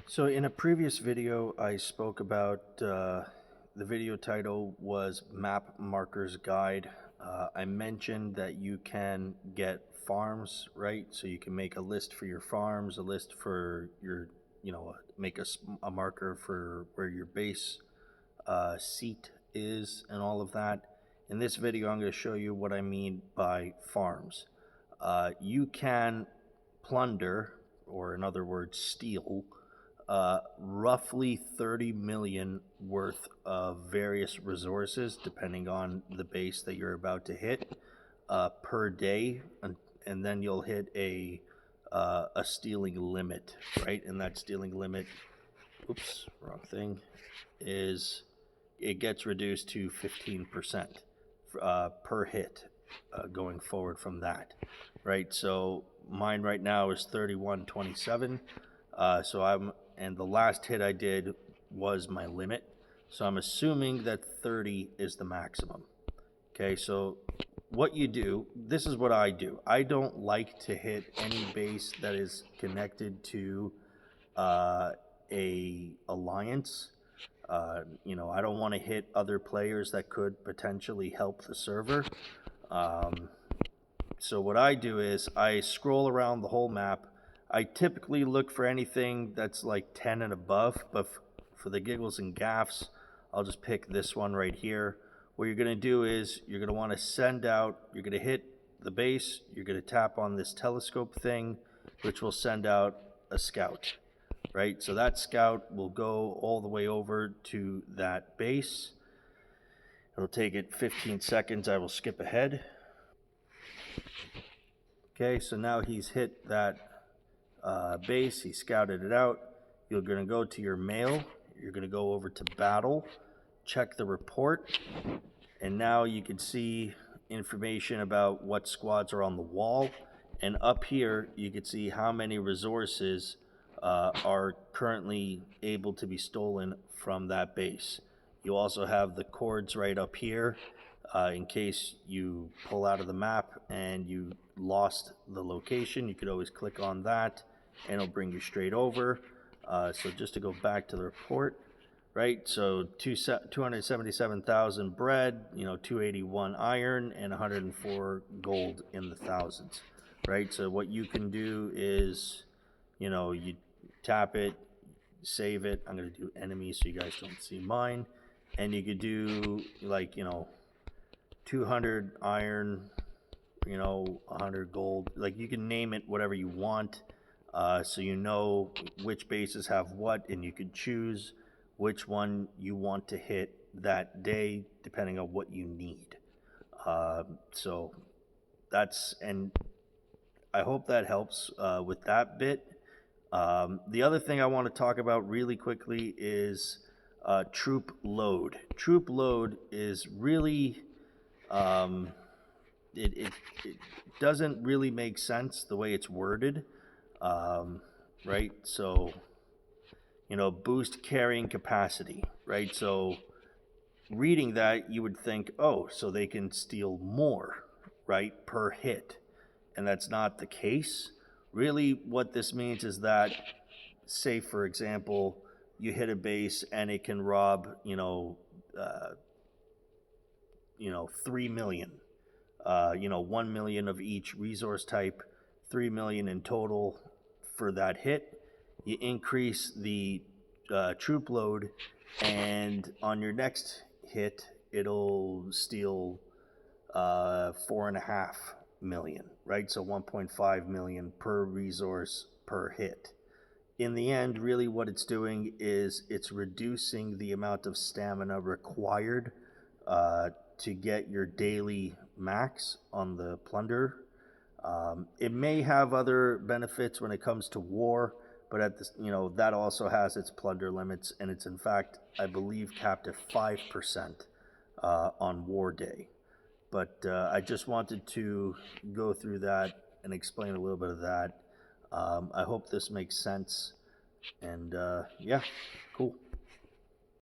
So in a previous video, I spoke about the video title was Map Marker's Guide. I mentioned that you can get farms, right? So you can make a list for your farms, a list for your, make a marker for where your base seat is and all of that. In this video, I'm going to show you what I mean by farms. You can plunder, or in other words, steal, roughly 30 million worth of various resources, depending on the base that you're about to hit, per day, and then you'll hit a stealing limit, right? And that stealing limit, oops, wrong thing, is it gets reduced to 15% per hit going forward from that, right? So mine right now is 3127. And the last hit I did was my limit. So I'm assuming that 30 is the maximum. Okay, so what you do, this is what I do. I don't like to hit any base that is connected to a alliance. I don't want to hit other players that could potentially help the server. So what I do is I scroll around the whole map. I typically look for anything that's like 10 and above, but for the giggles and gaffs, I'll just pick this one right here. What you're going to do is you're going to want to send out, you're going to hit the base, you're going to tap on this telescope thing, which will send out a scout, right? So that scout will go all the way over to that base. It'll take it 15 seconds. I will skip ahead. Okay, so now he's hit that base, he scouted it out. You're going to go to your mail, you're going to go over to battle, check the report, and now you can see information about what squads are on the wall, and up here you can see how many resources are currently able to be stolen from that base. You also have the cords right up here in case you pull out of the map and you lost the location. You could always click on that and it'll bring you straight over. So just to go back to the report, right? So 277,000 bread, 281 iron, and 104 gold in the thousands, right? So what you can do is, you tap it, save it. I'm going to do enemies so you guys don't see mine. And you could do like, 200 iron, 100 gold. Like you can name it whatever you want. So you know which bases have what, and you could choose which one you want to hit that day depending on what you need. So that's, and I hope that helps with that bit. The other thing I want to talk about really quickly is troop load. Troop load is really, it doesn't really make sense the way it's worded. Right? So, boost carrying capacity, right? So reading that, you would think, oh, so they can steal more, right, per hit. And that's not the case. Really, what this means is that, say, for example, you hit a base and it can rob, 3 million, 1 million of each resource type, 3 million in total for that hit. You increase the troop load, and on your next hit, it'll steal 4.5 million, right? So 1.5 million per resource per hit. In the end, really what it's doing is it's reducing the amount of stamina required to get your daily max on the plunder. It may have other benefits when it comes to war, but at this, that also has its plunder limits, and it's in fact, I believe, capped at 5% on war day. But I just wanted to go through that and explain a little bit of that. I hope this makes sense, and yeah, cool.